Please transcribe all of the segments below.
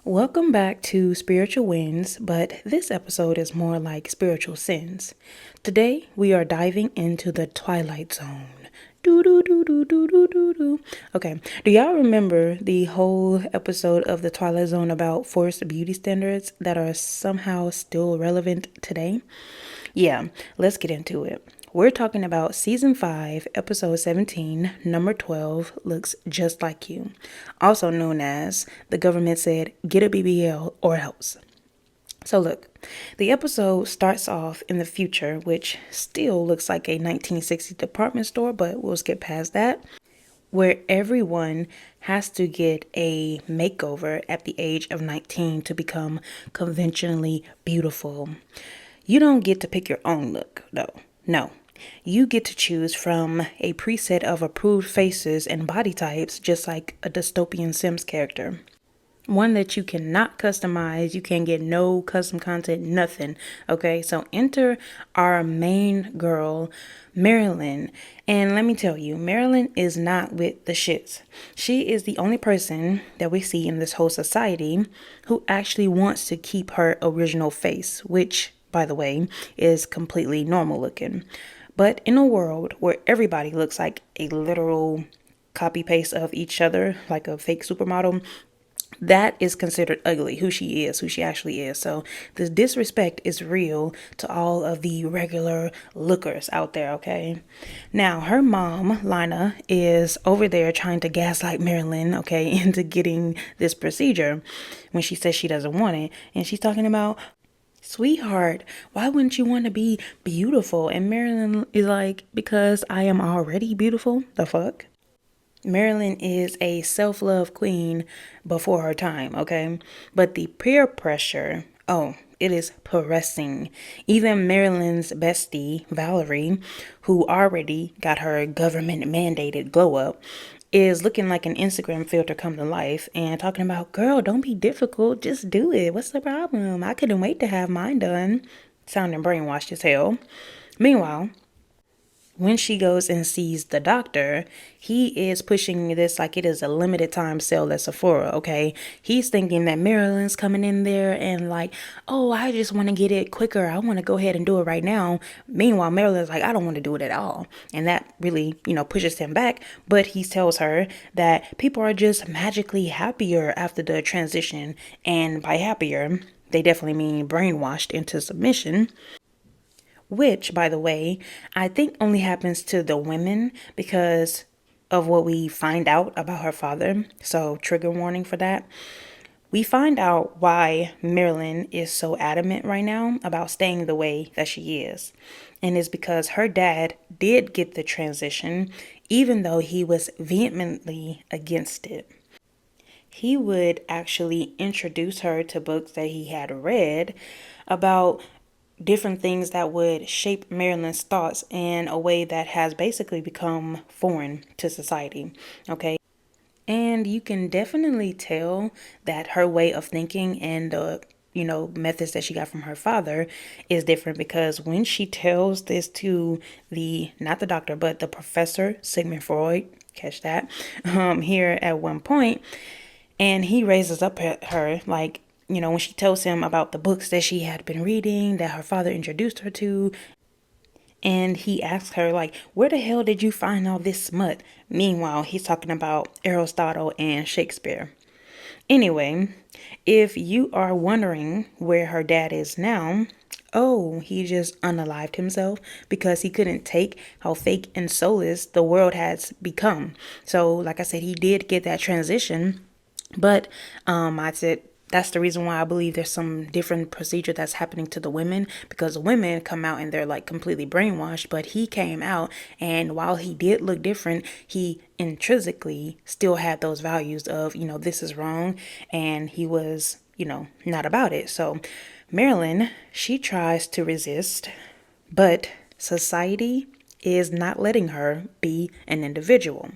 Welcome back to Spiritual Wins, but this episode is more like spiritual sins. Today we are diving into the Twilight Zone. Do do do do do do do do. Okay, do y'all remember the whole episode of the Twilight Zone about forced beauty standards that are somehow still relevant today? Yeah, let's get into it. We're talking about season 5, episode 17, number 12, Looks Just Like You. Also known as the government said, get a BBL or else. So look, the episode starts off in the future, which still looks like a 1960s department store, but we'll skip past that, where everyone has to get a makeover at the age of 19 to become conventionally beautiful. You don't get to pick your own look, though. No. You get to choose from a preset of approved faces and body types, just like a dystopian Sims character. One that you cannot customize, you can't get no custom content, nothing. Okay, so enter our main girl, Marilyn. And let me tell you, Marilyn is not with the shits. She is the only person that we see in this whole society who actually wants to keep her original face, which, by the way, is completely normal looking. But in a world where everybody looks like a literal copy paste of each other, like a fake supermodel, that is considered ugly, who she is, who she actually is. So the disrespect is real to all of the regular lookers out there, okay? Now, her mom, Lina, is over there trying to gaslight Marilyn, okay, into getting this procedure when she says she doesn't want it. And she's talking about, sweetheart, why wouldn't you want to be beautiful? And Marilyn is like, because I am already beautiful. The fuck? Marilyn is a self-love queen before her time, okay? But the peer pressure, oh, it is pressing. Even Marilyn's bestie, Valerie, who already got her government mandated glow up, is looking like an Instagram filter come to life and talking about, girl, don't be difficult, just do it. What's the problem? I couldn't wait to have mine done. Sounding brainwashed as hell. Meanwhile, when she goes and sees the doctor, he is pushing this like it is a limited time sale at Sephora, okay? He's thinking that Marilyn's coming in there and like, oh, I just want to get it quicker. I want to go ahead and do it right now. Meanwhile, Marilyn's like, I don't want to do it at all. And that really, pushes him back. But he tells her that people are just magically happier after the transition. And by happier, they definitely mean brainwashed into submission. Which, by the way, I think only happens to the women because of what we find out about her father. So, trigger warning for that. We find out why Marilyn is so adamant right now about staying the way that she is. And it's because her dad did get the transition, even though he was vehemently against it. He would actually introduce her to books that he had read about different things that would shape Marilyn's thoughts in a way that has basically become foreign to society. Okay. And you can definitely tell that her way of thinking and the methods that she got from her father is different, because when she tells this to the, not the doctor, but the professor, Sigmund Freud, catch that, here at one point, and he raises up at her like, when she tells him about the books that she had been reading, that her father introduced her to, and he asks her, like, where the hell did you find all this smut? Meanwhile, he's talking about Aristotle and Shakespeare. Anyway, if you are wondering where her dad is now, oh, he just unalived himself because he couldn't take how fake and soulless the world has become. So, like I said, he did get that transition, but I said that's the reason why I believe there's some different procedure that's happening to the women, because the women come out and they're like completely brainwashed, but he came out, and while he did look different, he intrinsically still had those values of, this is wrong, and he was, not about it. So Marilyn, she tries to resist, but society is not letting her be an individual.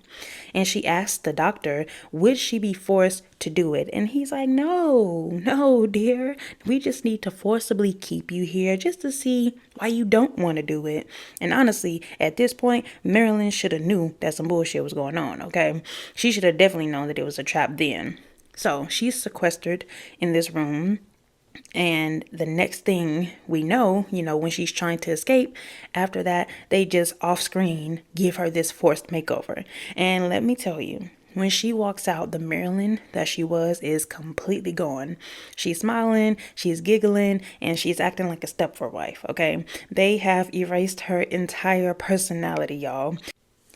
And she asked the doctor, would she be forced to do it? And he's like, no, dear. We just need to forcibly keep you here just to see why you don't want to do it. And honestly, at this point, Marilyn should have knew that some bullshit was going on, okay? She should have definitely known that it was a trap then. So she's sequestered in this room. And the next thing we know, when she's trying to escape, after that, they just off screen give her this forced makeover. And let me tell you, when she walks out, the Marilyn that she was is completely gone. She's smiling, she's giggling, and she's acting like a Stepford wife, okay? They have erased her entire personality, y'all.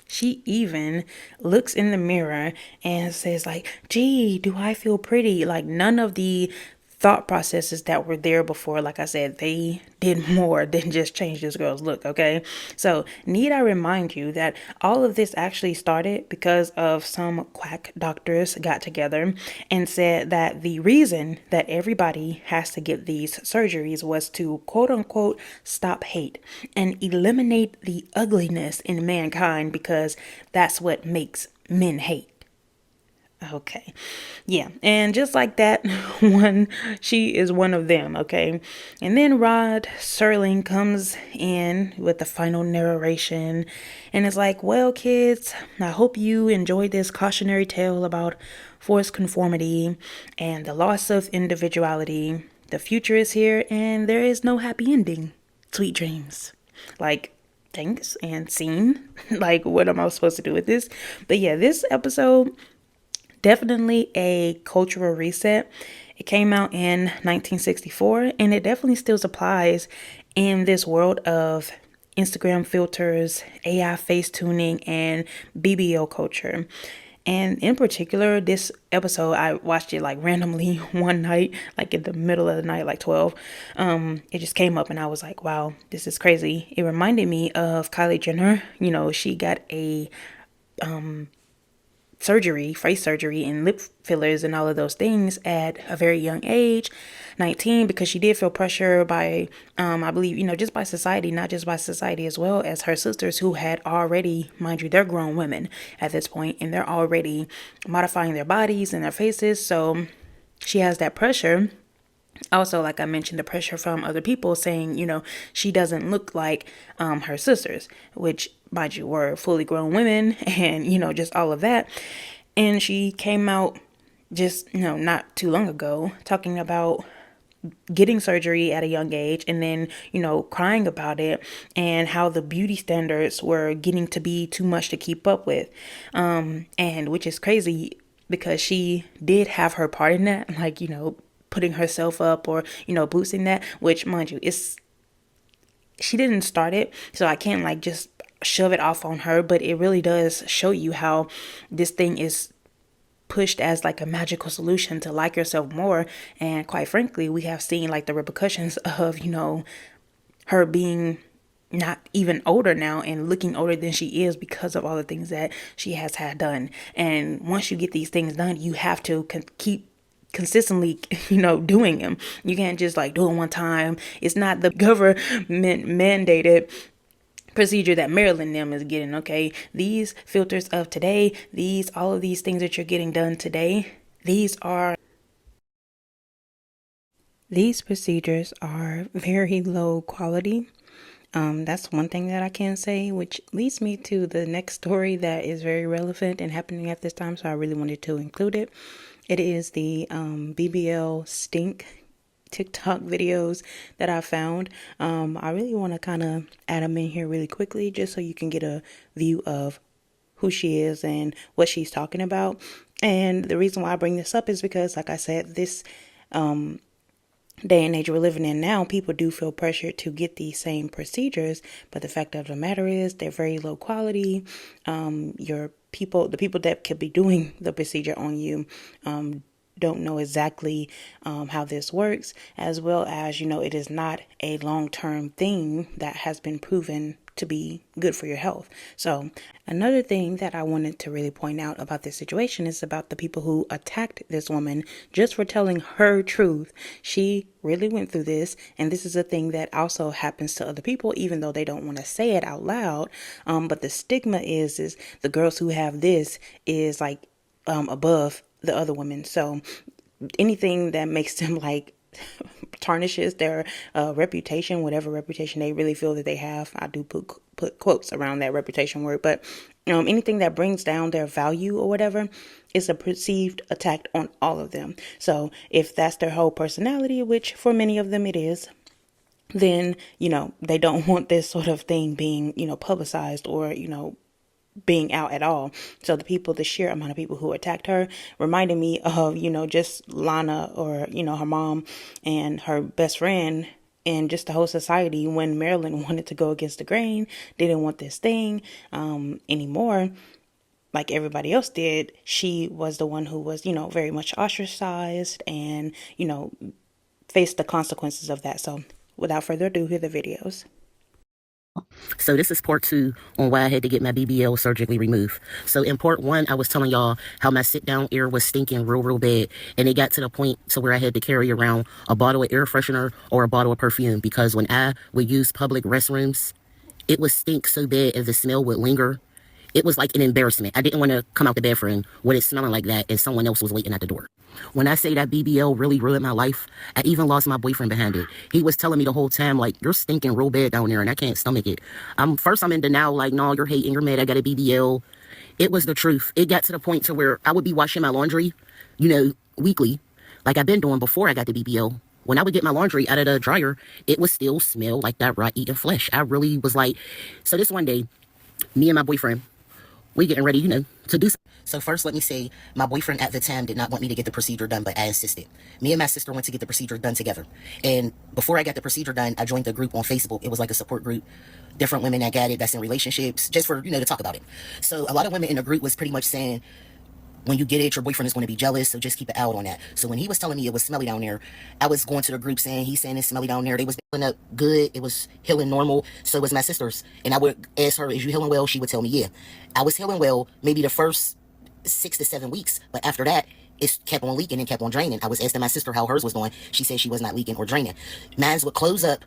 She even looks in the mirror and says like, gee, do I feel pretty? Like none of the thought processes that were there before, like I said, they did more than just change this girl's look, okay? So need I remind you that all of this actually started because of some quack doctors got together and said that the reason that everybody has to get these surgeries was to quote unquote stop hate and eliminate the ugliness in mankind, because that's what makes men hate. Okay. Yeah. And just like that, she is one of them. Okay. And then Rod Serling comes in with the final narration and is like, well, kids, I hope you enjoyed this cautionary tale about forced conformity and the loss of individuality. The future is here and there is no happy ending. Sweet dreams. Like, thanks and scene. Like, what am I supposed to do with this? But yeah, this episode, definitely a cultural reset. It came out in 1964 and it definitely still applies in this world of Instagram filters, AI face tuning, and BBL culture. And in particular, this episode, I watched it like randomly one night, like in the middle of the night, like 12. It just came up and I was like, wow, this is crazy. It reminded me of Kylie Jenner. She got a face surgery and lip fillers and all of those things at a very young age, 19, because she did feel pressure by, I believe, just by society, not just by society, as well as her sisters who had already, mind you, they're grown women at this point and they're already modifying their bodies and their faces. So she has that pressure. Also, like I mentioned, the pressure from other people saying, she doesn't look like her sisters, which, mind you, were fully grown women and, just all of that. And she came out just, not too long ago talking about getting surgery at a young age and then, crying about it and how the beauty standards were getting to be too much to keep up with. And which is crazy because she did have her part in that, like, putting herself up or, boosting that, which, mind you, she didn't start it. So I can't like just shove it off on her, but it really does show you how this thing is pushed as like a magical solution to like yourself more. And quite frankly, we have seen like the repercussions of, her being not even older now and looking older than she is because of all the things that she has had done. And once you get these things done, you have to keep consistently, doing them. You can't just like do it one time. It's not the government mandated procedure that Marilyn them is getting, okay? These filters of today, all of these things that you're getting done today, these procedures are very low quality. That's one thing that I can say, which leads me to the next story that is very relevant and happening at this time, so I really wanted to include it. It is the BBL stink TikTok videos that I found. I really want to kind of add them in here really quickly just so you can get a view of who she is and what she's talking about. And the reason why I bring this up is because, like I said, this day and age we're living in now, people do feel pressured to get these same procedures, but the fact of the matter is they're very low quality. The people that could be doing the procedure on you don't know exactly how this works, as well as, it is not a long-term thing that has been proven to be good for your health. So another thing that I wanted to really point out about this situation is about the people who attacked this woman just for telling her truth. She really went through this, and this is a thing that also happens to other people, even though they don't want to say it out loud. But the stigma is the girls who have this is like above the other women. So anything that makes them like tarnishes their reputation, whatever reputation they really feel that they have. I do put quotes around that reputation word, but anything that brings down their value or whatever it's a perceived attack on all of them. So if that's their whole personality, which for many of them it is, then, they don't want this sort of thing being, publicized or, being out at all. So the sheer amount of people who attacked her reminded me of, just Lana or, her mom and her best friend and just the whole society when Marilyn wanted to go against the grain, didn't want this thing anymore like everybody else did. She was the one who was, very much ostracized and, faced the consequences of that. So without further ado, here are the videos. So this is part 2 on why I had to get my BBL surgically removed. So in part 1, I was telling y'all how my sit-down air was stinking real bad. And it got to the point to where I had to carry around a bottle of air freshener or a bottle of perfume. Because when I would use public restrooms, it would stink so bad and the smell would linger. It was like an embarrassment. I didn't want to come out the bathroom with it smelling like that and someone else was waiting at the door. When I say that BBL really ruined my life, I even lost my boyfriend behind it. He was telling me the whole time, like, you're stinking real bad down there and I can't stomach it. First I'm in denial, like, no, you're hating, you're mad, I got a BBL. It was the truth. It got to the point to where I would be washing my laundry, weekly, like I've been doing before I got the BBL. When I would get my laundry out of the dryer, it would still smell like that raw eating flesh. I really was like, so this one day, me and my boyfriend, we getting ready, to do something. So first, let me say, my boyfriend at the time did not want me to get the procedure done, but I insisted. Me and my sister went to get the procedure done together. And before I got the procedure done, I joined a group on Facebook. It was like a support group, different women that got it, that's in relationships, just for, to talk about it. So a lot of women in the group was pretty much saying, when you get it, your boyfriend is going to be jealous, so just keep it out on that. So when he was telling me it was smelly down there, I was going to the group saying, he's saying it's smelly down there. They was healing up good. It was healing normal. So it was my sister's. And I would ask her, is you healing well? She would tell me, yeah. I was healing well maybe the first 6 to 7 weeks. But after that, it kept on leaking and kept on draining. I was asking my sister how hers was going. She said she was not leaking or draining. Mine's would close up,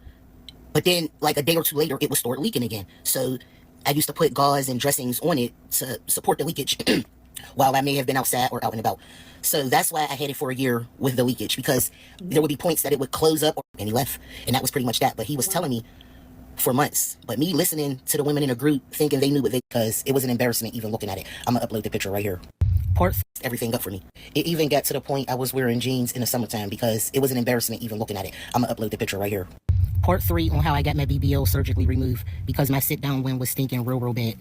but then like a day or two later, it would start leaking again. So I used to put gauze and dressings on it to support the leakage while I may have been outside or out and about. So that's why I had it for a year with the leakage, because there would be points that it would close up and he left. And that was pretty much that. But he was telling me for months. But me listening to the women in the group thinking they knew what because it was an embarrassment even looking at it. I'm going to upload the picture right here. Everything up for me. It even got to the point I was wearing jeans in the summertime because it was an embarrassment even looking at it. I'm going to upload the picture right here. Part 3 on how I got my BBL surgically removed because my sit-down one was stinking real bad.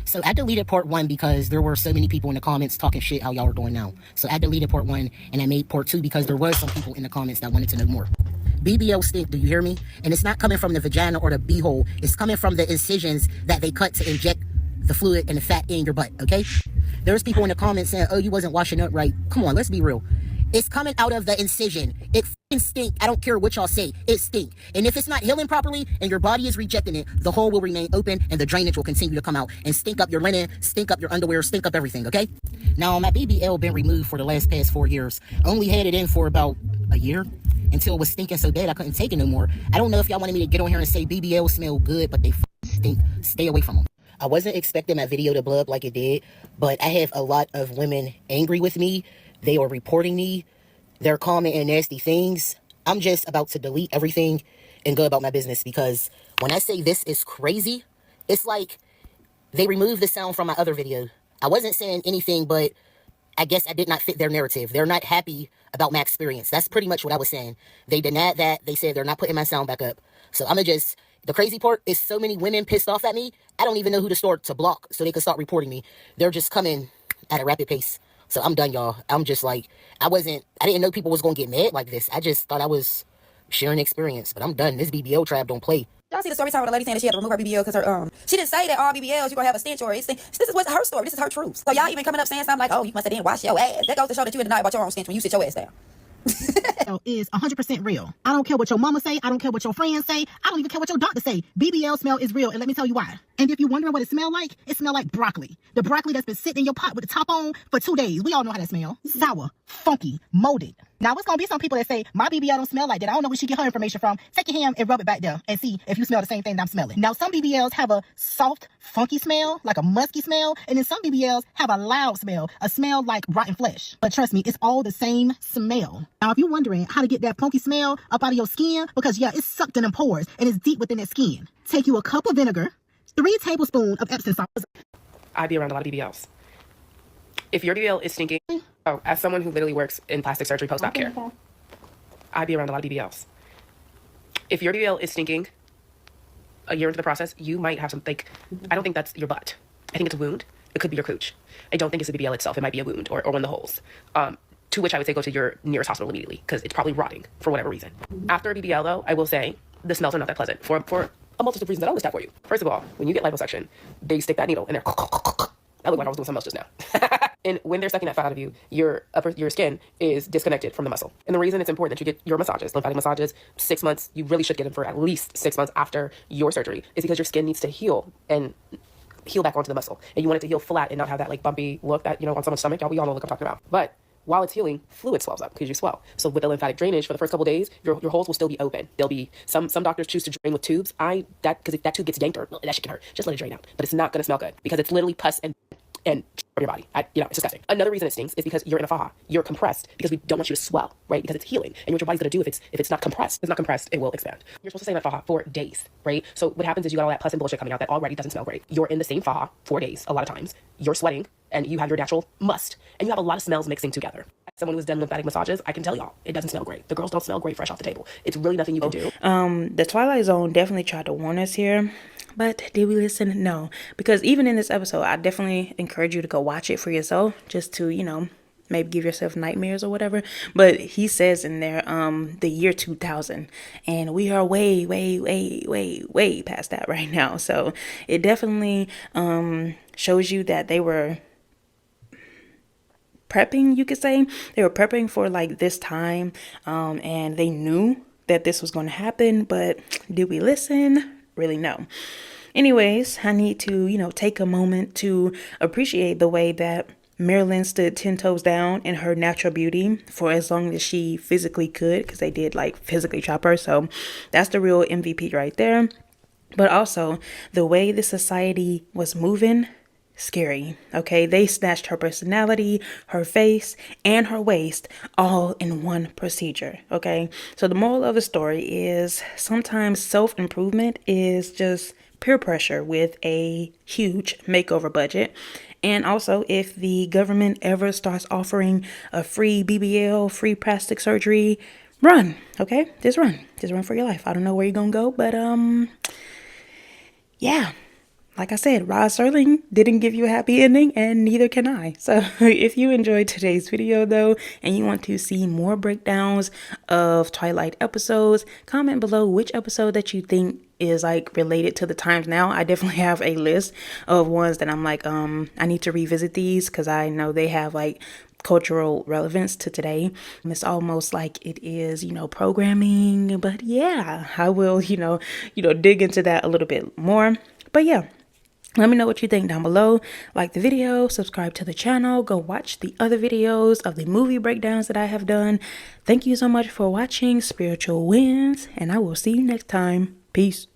So I deleted part 1 because there were so many people in the comments talking shit how y'all are doing now. So I deleted part 1 and I made part 2 because there was some people in the comments that wanted to know more. BBL stink, do you hear me? And it's not coming from the vagina or the beehole. It's coming from the incisions that they cut to inject the fluid and the fat in your butt, okay? There's people in the comments saying, oh, you wasn't washing up right. Come on, let's be real. It's coming out of the incision. It f***ing stink. I don't care what y'all say. It stink. And if it's not healing properly and your body is rejecting it, the hole will remain open and the drainage will continue to come out and stink up your linen, stink up your underwear, stink up everything, okay? Now, my BBL been removed for the past 4 years. Only had it in for about a year until it was stinking so bad I couldn't take it no more. I don't know if y'all wanted me to get on here and say BBL smell good, but they stink. Stay away from them. I wasn't expecting my video to blow up like it did, but I have a lot of women angry with me. They are reporting me. They're commenting nasty things. I'm just about to delete everything and go about my business because when I say this is crazy, it's like they removed the sound from my other video. I wasn't saying anything, but I guess I did not fit their narrative. They're not happy about my experience. That's pretty much what I was saying. They denied that. They said they're not putting my sound back up. So I'm going to just... The crazy part is so many women pissed off at me, I don't even know who to start to block so they can start reporting me. They're just coming at a rapid pace. So I'm done, y'all. I'm just like, I didn't know people was going to get mad like this. I just thought I was sharing experience, but I'm done. This BBL trap don't play. Y'all see the story time with the lady saying that she had to remove her BBL because her, she didn't say that all BBLs you're going to have a stench or anything. This is her story. This is her truth. So y'all even coming up saying something like, oh, you must have didn't wash your ass. That goes to show that you in denial about your own stench when you sit your ass down. Is 100% real. I don't care what your mama say. I don't care what your friends say. I don't even care what your doctor say. BBL smell is real, and let me tell you why. And if you're wondering what it smell like broccoli. The broccoli that's been sitting in your pot with the top on for 2 days. We all know how that smell. Sour, funky, molded. Now, it's going to be some people that say, my BBL don't smell like that. I don't know where she get her information from. Take your hand and rub it back there and see if you smell the same thing that I'm smelling. Now, some BBLs have a soft, funky smell, like a musky smell. And then some BBLs have a loud smell, a smell like rotten flesh. But trust me, it's all the same smell. Now, if you're wondering how to get that funky smell up out of your skin, because yeah, it's sucked in the pores and it's deep within that skin. Take you a cup of vinegar, 3 tablespoons of Epsom salt. I be around a lot of BBLs. If your BBL is stinking, oh, as someone who literally works in plastic surgery post-op care, I be around a lot of BBLs. If your BBL is stinking a year into the process, you might have some, like, I don't think that's your butt. I think it's a wound. It could be your cooch. I don't think it's the BBL itself. It might be a wound or one of the holes. To which I would say go to your nearest hospital immediately because it's probably rotting for whatever reason. After a BBL, though, I will say the smells are not that pleasant for a multitude of reasons that I'll list out for you. First of all, when you get liposuction, they stick that needle in there. That looked like I was doing something else just now. And when they're sucking that fat out of you, your skin is disconnected from the muscle. And the reason it's important that you get your massages, lymphatic massages, 6 months, you really should get them for at least 6 months after your surgery, is because your skin needs to heal and heal back onto the muscle. And you want it to heal flat and not have that like bumpy look that, on someone's stomach. We all know what I'm talking about. But while it's healing, fluid swells up because you swell. So with the lymphatic drainage for the first couple of days, your holes will still be open. There'll be some doctors choose to drain with tubes. Because if that tube gets yanked, or that shit can hurt. Just let it drain out. But it's not gonna smell good because it's literally pus and from your body. It's disgusting. Another reason it stinks is because you're in a faja. You're compressed because we don't want you to swell, right? Because it's healing. And what your body's gonna do if it's not compressed? If it's not compressed, it will expand. You're supposed to stay in that faja for days, right? So what happens is you got all that pus and bullshit coming out that already doesn't smell great. You're in the same faja 4 days a lot of times. You're sweating and you have your natural must. And you have a lot of smells mixing together. As someone who's done lymphatic massages, I can tell y'all, it doesn't smell great. The girls don't smell great fresh off the table. It's really nothing you can do. The Twilight Zone definitely tried to warn us here. But did we listen? No. Because even in this episode, I definitely encourage you to go watch it for yourself just to, maybe give yourself nightmares or whatever. But he says in there, the year 2000. And we are way, way, way, way, way past that right now. So it definitely shows you that they were prepping, you could say. They were prepping for like this time. And they knew that this was going to happen. But did we listen? Really no. Anyways, I need to, take a moment to appreciate the way that Marilyn stood 10 toes down in her natural beauty for as long as she physically could, because they did like physically chop her. So that's the real MVP right there. But also the way the society was moving, scary. Okay, they snatched her personality, her face, and her waist all in one procedure. Okay, so the moral of the story is sometimes self-improvement is just peer pressure with a huge makeover budget. And also, if the government ever starts offering a free BBL, free plastic surgery, run. Okay, just run for your life. I don't know where you're gonna go, but yeah. Like I said, Rod Serling didn't give you a happy ending, and neither can I. So if you enjoyed today's video, though, and you want to see more breakdowns of Twilight episodes, comment below which episode that you think is like related to the times now. I definitely have a list of ones that I'm like, I need to revisit these because I know they have like cultural relevance to today. It's almost like it is, programming, but yeah, I will, dig into that a little bit more. But yeah. Let me know what you think down below. Like the video, subscribe to the channel, go watch the other videos of the movie breakdowns that I have done. Thank you so much for watching Spiritual Wins, and I will see you next time. Peace.